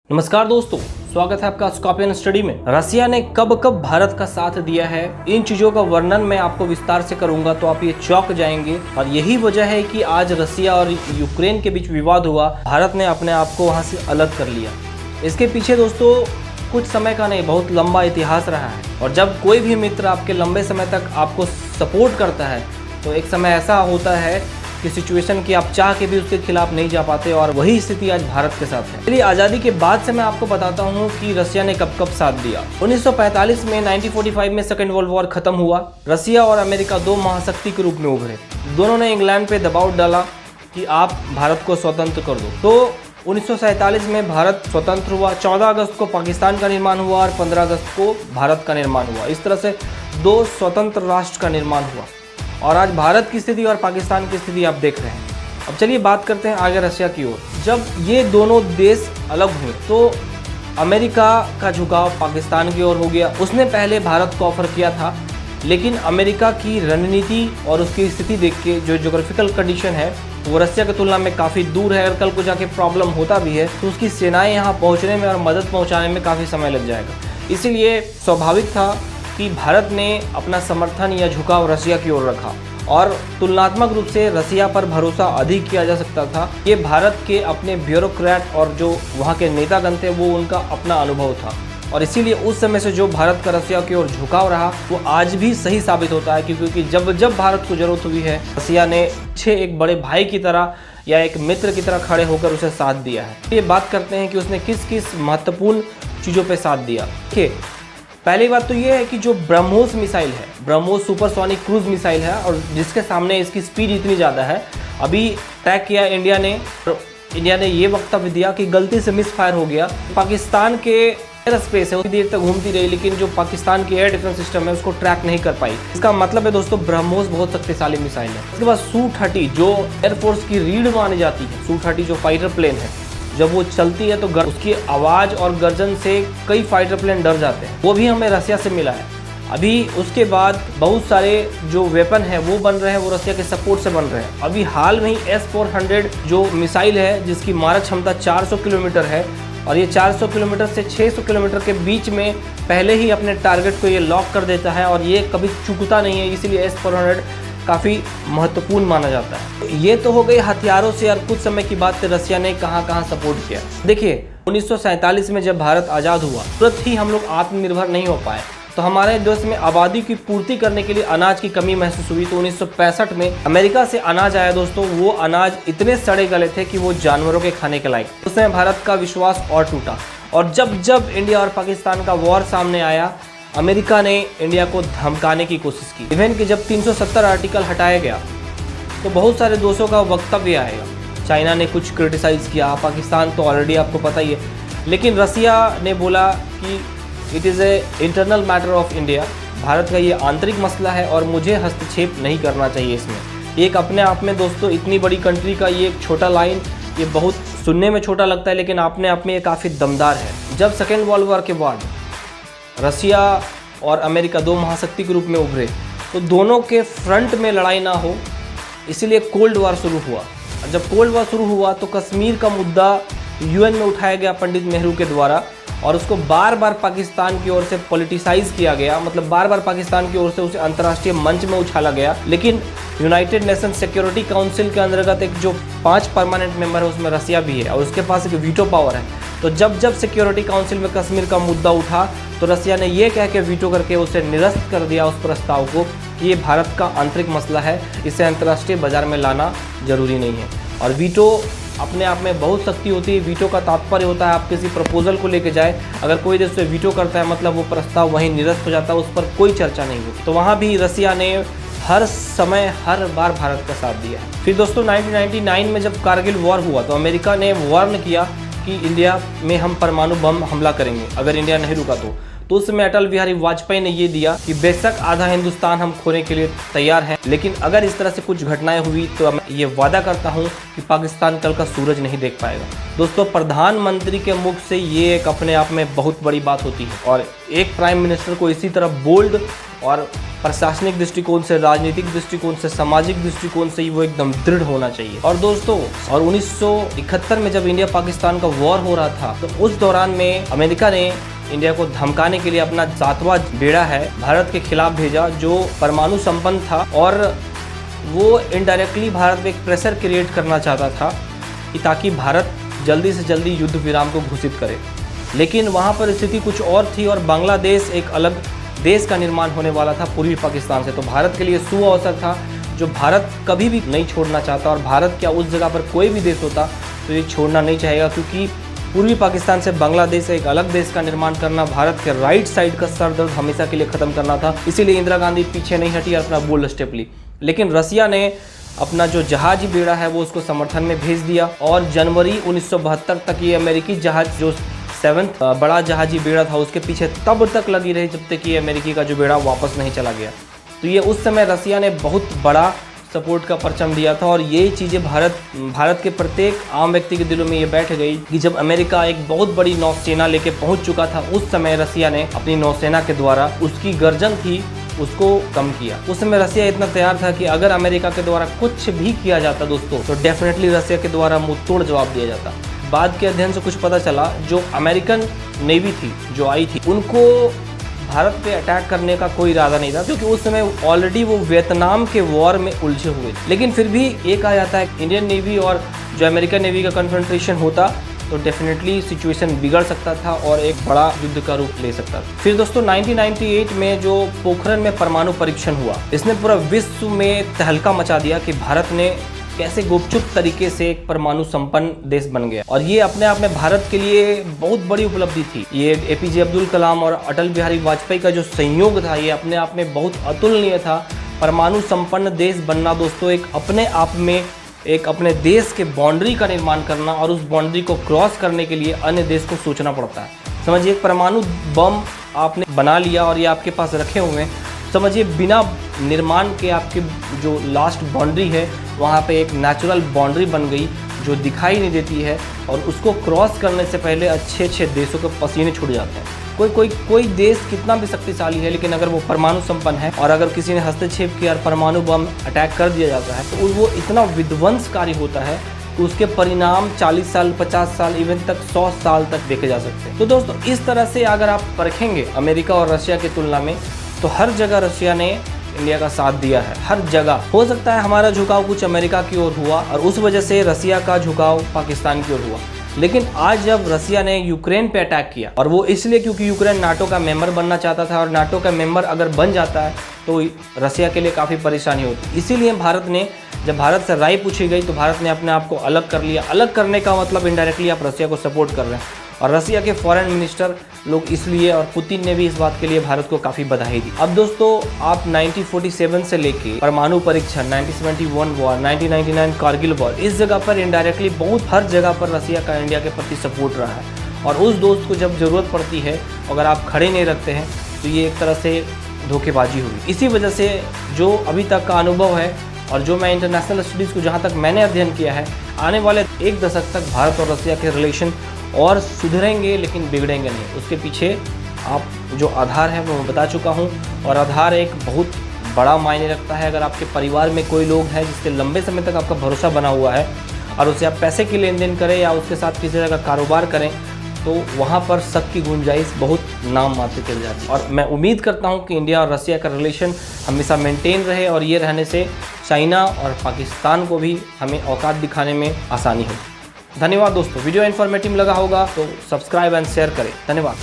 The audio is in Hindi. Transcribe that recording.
नमस्कार दोस्तों, स्वागत है आपका स्कॉर्पियन स्टडी में। रसिया ने कब कब भारत का साथ दिया है, इन चीजों का वर्णन मैं आपको विस्तार से करूंगा तो आप ये चौंक जाएंगे। और यही वजह है कि आज रसिया और यूक्रेन के बीच विवाद हुआ, भारत ने अपने आप को वहां से अलग कर लिया। इसके पीछे दोस्तों कुछ समय का नहीं, बहुत लंबा इतिहास रहा है। और जब कोई भी मित्र आपके लंबे समय तक आपको सपोर्ट करता है तो एक समय ऐसा होता है कि सिचुएशन की आप चाह के भी उसके खिलाफ नहीं जा पाते, और वही स्थिति आज भारत के साथ है। चलिए आज़ादी के बाद से मैं आपको बताता हूँ कि रसिया ने कब कब साथ दिया। 1945 में 1945 में सेकेंड वर्ल्ड वॉर खत्म हुआ। रसिया और अमेरिका दो महाशक्ति के रूप में उभरे। दोनों ने इंग्लैंड पे दबाव डाला कि आप भारत को स्वतंत्र कर दो। तो 1947 में भारत स्वतंत्र हुआ। 14 अगस्त को पाकिस्तान का निर्माण हुआ और 15 अगस्त को भारत का निर्माण हुआ। इस तरह से दो स्वतंत्र राष्ट्र का निर्माण हुआ। और आज भारत की स्थिति और पाकिस्तान की स्थिति आप देख रहे हैं। अब चलिए बात करते हैं आगे रसिया की ओर। जब ये दोनों देश अलग हुए तो अमेरिका का झुकाव पाकिस्तान की ओर हो गया। उसने पहले भारत को ऑफर किया था, लेकिन अमेरिका की रणनीति और उसकी स्थिति देख के, जो ज्योग्राफिकल कंडीशन है वो रसिया की तुलना में काफ़ी दूर है, अगर कल को जाके प्रॉब्लम होता भी है तो उसकी सेनाएं यहाँ पहुँचने में और मदद पहुँचाने में काफ़ी समय लग जाएगा। इसीलिए स्वाभाविक था कि भारत ने अपना समर्थन या झुकाव रसिया की ओर रखा, और तुलनात्मक रूप से रसिया पर भरोसा अधिक किया जा सकता था। ये भारत के अपने ब्यूरोक्रेट और जो वहाँ के नेतागण थे वो उनका अपना अनुभव था, और इसीलिए उस समय से जो भारत का रसिया की ओर झुकाव रहा वो आज भी सही साबित होता है, क्योंकि जब जब भारत को जरूरत हुई है रसिया ने एक बड़े भाई की तरह या एक मित्र की तरह खड़े होकर उसे साथ दिया है। ये बात करते हैं कि उसने किस किस महत्वपूर्ण चीज़ों पर साथ दिया। देखिए, पहली बात तो ये है कि जो ब्रह्मोस मिसाइल है, ब्रह्मोस सुपरसोनिक क्रूज मिसाइल है, और जिसके सामने इसकी स्पीड इतनी ज़्यादा है, अभी ट्रैक किया इंडिया ने ये वक्तव्य दिया कि गलती से मिस फायर हो गया। पाकिस्तान के एयर स्पेस है उतनी देर तक घूमती रही, लेकिन जो पाकिस्तान की एयर डिफेंस सिस्टम है उसको ट्रैक नहीं कर पाई। इसका मतलब है दोस्तों ब्रह्मोस बहुत शक्तिशाली मिसाइल है। उसके बाद Su-30 जो एयरफोर्स की रीढ़ मानी जाती है, Su-30 जो फाइटर प्लेन है, जब वो चलती है तो उसकी आवाज़ और गर्जन से कई फाइटर प्लेन डर जाते हैं। वो भी हमें रसिया से मिला है। अभी उसके बाद बहुत सारे जो वेपन है वो बन रहे हैं, वो रसिया के सपोर्ट से बन रहे हैं। अभी हाल में ही S-400 जो मिसाइल है जिसकी मारक क्षमता 400 किलोमीटर है, और ये 400 किलोमीटर से 600 किलोमीटर के बीच में पहले ही अपने टारगेट को ये लॉक कर देता है, और ये कभी चूकता नहीं है। इसीलिए S-400 काफ़ी महत्वपूर्ण माना जाता है। ये तो हो गई हथियारों से, और कुछ समय की बात रसिया ने कहाँ कहाँ सपोर्ट किया। देखिए 1947 में जब भारत आज़ाद हुआ तुरंत ही हम लोग आत्मनिर्भर नहीं हो पाए, तो हमारे देश में आबादी की पूर्ति करने के लिए अनाज की कमी महसूस हुई। तो 1965 में अमेरिका से अनाज आया दोस्तों। वो अनाज इतने सड़े गले थे कि वो जानवरों के खाने के लायक। उस समय भारत का विश्वास और टूटा, और जब जब इंडिया और पाकिस्तान का वॉर सामने आया, अमेरिका ने इंडिया को धमकाने की कोशिश की। इवन कि जब 370 आर्टिकल हटाया गया तो बहुत सारे दोस्तों का वक्तव्य आएगा। चाइना ने कुछ क्रिटिसाइज़ किया, पाकिस्तान तो ऑलरेडी आपको पता ही है, लेकिन रसिया ने बोला कि it is a internal matter of India, Bharat का ये आंतरिक मसला है और मुझे हस्तक्षेप नहीं करना चाहिए इसमें। एक अपने आप में दोस्तों इतनी बड़ी कंट्री का ये एक छोटा लाइन, ये बहुत सुनने में छोटा लगता है, लेकिन अपने आप में ये काफ़ी दमदार है। जब सेकेंड वर्ल्ड वॉर के बाद रसिया और अमेरिका दो महाशक्ति के रूप में उभरे, तो दोनों के फ्रंट में लड़ाई ना हो, इसीलिए कोल्ड वॉर शुरू हुआ। और जब कोल्ड वॉर शुरू हुआ तो कश्मीर का मुद्दा यूएन में उठाया गया पंडित नेहरू के द्वारा, और उसको बार बार पाकिस्तान की ओर से पॉलिटिसाइज किया गया, मतलब बार बार पाकिस्तान की ओर से उसे अंतर्राष्ट्रीय मंच में उछाला गया। लेकिन यूनाइटेड नेशन सिक्योरिटी काउंसिल के अंतर्गत एक जो 5 परमानेंट मेंबर है उसमें रसिया भी है, और उसके पास एक वीटो पावर है। तो जब जब सिक्योरिटी काउंसिल में कश्मीर का मुद्दा उठा तो रसिया ने ये कह के वीटो करके उसे निरस्त कर दिया उस प्रस्ताव को कि ये भारत का आंतरिक मसला है, इसे अंतर्राष्ट्रीय बाजार में लाना जरूरी नहीं है। और वीटो अपने आप में बहुत शक्ति होती है। वीटो का तात्पर्य होता है आप किसी प्रपोजल को लेके जाए, अगर कोई देश उसे वीटो करता है मतलब वो प्रस्ताव वहीं निरस्त हो जाता है, उस पर कोई चर्चा नहीं होती। तो वहाँ भी रसिया ने हर समय हर बार भारत का साथ दिया है। फिर दोस्तों 1999 में जब कारगिल वॉर हुआ तो अमेरिका ने वार्न किया कि इंडिया में हम परमाणु बम हमला करेंगे अगर इंडिया नहीं रुका तो उस समय अटल बिहारी वाजपेयी ने ये दिया कि बेशक आधा हिंदुस्तान हम खोने के लिए तैयार हैं, लेकिन अगर इस तरह से कुछ घटनाएं हुई तो मैं ये वादा करता हूं कि पाकिस्तान कल का सूरज नहीं देख पाएगा। दोस्तों, प्रधानमंत्री के मुख से ये एक अपने आप में बहुत बड़ी बात होती है और एक प्राइम मिनिस्टर को इसी तरह बोल्ड और प्रशासनिक दृष्टिकोण से, राजनीतिक दृष्टिकोण से, सामाजिक दृष्टिकोण से वो एकदम दृढ़ होना चाहिए। और दोस्तों, और 1971 में जब इंडिया पाकिस्तान का वॉर हो रहा था तो उस दौरान में अमेरिका ने इंडिया को धमकाने के लिए अपना 7वां बेड़ा है भारत के खिलाफ भेजा, जो परमाणु संपन्न था और वो इनडायरेक्टली भारत में एक प्रेशर क्रिएट करना चाहता था कि ताकि भारत जल्दी से जल्दी युद्ध विराम को घोषित करे। लेकिन वहाँ पर स्थिति कुछ और थी और बांग्लादेश एक अलग देश का निर्माण होने वाला था पूर्वी पाकिस्तान से। तो भारत के लिए सुअवसर था जो भारत कभी भी नहीं छोड़ना चाहता, और भारत क्या उस जगह पर कोई भी देश होता तो ये छोड़ना नहीं चाहेगा, क्योंकि पूर्वी पाकिस्तान से बांग्लादेश एक अलग देश का निर्माण करना, भारत के राइट साइड का सरदर्द हमेशा के लिए ख़त्म करना था। इसीलिए इंदिरा गांधी पीछे नहीं हटी और अपना बोल्ड स्टेप ली। लेकिन रसिया ने अपना जो जहाजी बेड़ा है वो उसको समर्थन में भेज दिया और जनवरी 1972 तक ये अमेरिकी जहाज जो 7th बड़ा जहाजी बेड़ा था उसके पीछे तब तक लगी रही जब तक कि अमेरिकी का जो बेड़ा वापस नहीं चला गया। तो ये उस समय रसिया ने बहुत बड़ा सपोर्ट का परचम दिया था और यही चीज़ें भारत के प्रत्येक आम व्यक्ति के दिलों में ये बैठ गई कि जब अमेरिका एक बहुत बड़ी नौसेना लेके पहुंच चुका था, उस समय रसिया ने अपनी नौसेना के द्वारा उसकी गर्जन थी उसको कम किया। उस समय रसिया इतना तैयार था कि अगर अमेरिका के द्वारा कुछ भी किया जाता दोस्तों तो डेफिनेटली रसिया के द्वारा मुंह तोड़ जवाब दिया जाता। बाद के अध्ययन से कुछ पता चला, जो अमेरिकन नेवी थी जो आई थी उनको भारत पे अटैक करने का कोई इरादा नहीं था, क्योंकि उस समय ऑलरेडी वो वियतनाम के वॉर में उलझे हुए थे। लेकिन फिर भी ये कहा जाता है इंडियन नेवी और जो अमेरिकन नेवी का कन्फ्रंटेशन होता तो डेफिनेटली सिचुएशन बिगड़ सकता था और एक बड़ा युद्ध का रूप ले सकता था। फिर दोस्तों 1998 में जो पोखरण में परमाणु परीक्षण हुआ, इसने पूरा विश्व में तहलका मचा दिया कि भारत ने कैसे गुपचुप तरीके से एक परमाणु संपन्न देश बन गया। और ये अपने आप में भारत के लिए बहुत बड़ी उपलब्धि थी। ये एपीजे अब्दुल कलाम और अटल बिहारी वाजपेयी का जो संयोग था ये अपने आप में बहुत अतुलनीय था। परमाणु संपन्न देश बनना दोस्तों एक अपने आप में एक अपने देश के बाउंड्री का निर्माण करना, और उस बाउंड्री को क्रॉस करने के लिए अन्य देश को सोचना पड़ता है। समझिए, एक परमाणु बम आपने बना लिया और ये आपके पास रखे हुए हैं। समझिए, बिना निर्माण के आपके जो लास्ट बाउंड्री है वहाँ पे एक नेचुरल बाउंड्री बन गई जो दिखाई नहीं देती है, और उसको क्रॉस करने से पहले अच्छे देशों के पसीने छूट जाते हैं। कोई देश कितना भी शक्तिशाली है, लेकिन अगर वो परमाणु संपन्न है और अगर किसी ने हस्तक्षेप किया और परमाणु बम अटैक कर दिया जाता है तो वो इतना विध्वंसकारी होता है कि उसके परिणाम 40 साल, 50 साल, इवन तक 100 साल तक देखे जा सकते हैं। तो दोस्तों, इस तरह से अगर आप परखेंगे अमेरिका और रशिया की तुलना में, तो हर जगह रशिया ने इंडिया का साथ दिया है। हर जगह हो सकता है हमारा झुकाव कुछ अमेरिका की ओर हुआ और उस वजह से रसिया का झुकाव पाकिस्तान की ओर हुआ, लेकिन आज जब रसिया ने यूक्रेन पे अटैक किया, और वो इसलिए क्योंकि यूक्रेन नाटो का मेंबर बनना चाहता था, और नाटो का मेंबर अगर बन जाता है तो रसिया के लिए काफ़ी परेशानी होती। इसीलिए भारत ने, जब भारत से राय पूछी गई तो भारत ने अपने आप को अलग कर लिया। अलग करने का मतलब इनडायरेक्टली आप रसिया को सपोर्ट कर रहे हैं, और रसिया के फॉरेन मिनिस्टर लोग इसलिए, और पुतिन ने भी इस बात के लिए भारत को काफ़ी बधाई दी। अब दोस्तों, आप 1947 से लेके परमाणु परीक्षण, 1971 वॉर, 1999 कारगिल वॉर, इस जगह पर इनडायरेक्टली बहुत हर जगह पर रसिया का इंडिया के प्रति सपोर्ट रहा है। और उस दोस्त को जब ज़रूरत पड़ती है, अगर आप खड़े नहीं रखते हैं तो ये एक तरह से धोखेबाजी होगी। इसी वजह से जो अभी तक का अनुभव है और जो मैं इंटरनेशनल स्टडीज़ को जहाँ तक मैंने अध्ययन किया है, आने वाले 1 दशक तक भारत और रसिया के रिलेशन और सुधरेंगे लेकिन बिगड़ेंगे नहीं। उसके पीछे आप जो आधार है वो मैं बता चुका हूँ, और आधार एक बहुत बड़ा मायने रखता है। अगर आपके परिवार में कोई लोग हैं जिससे लंबे समय तक आपका भरोसा बना हुआ है और उसे आप पैसे की लेन देन करें या उसके साथ किसी तरह का कारोबार करें, तो वहाँ पर शक की गुंजाइश बहुत नाम मात्र चल जाती है। और मैं उम्मीद करता हूँ कि इंडिया और रसिया का रिलेशन हमेशा मेंटेन रहे, और ये रहने से चाइना और पाकिस्तान को भी हमें औकात दिखाने में आसानी हो। धन्यवाद दोस्तों। वीडियो इन्फॉर्मेटिव लगा होगा तो सब्सक्राइब एंड शेयर करें। धन्यवाद।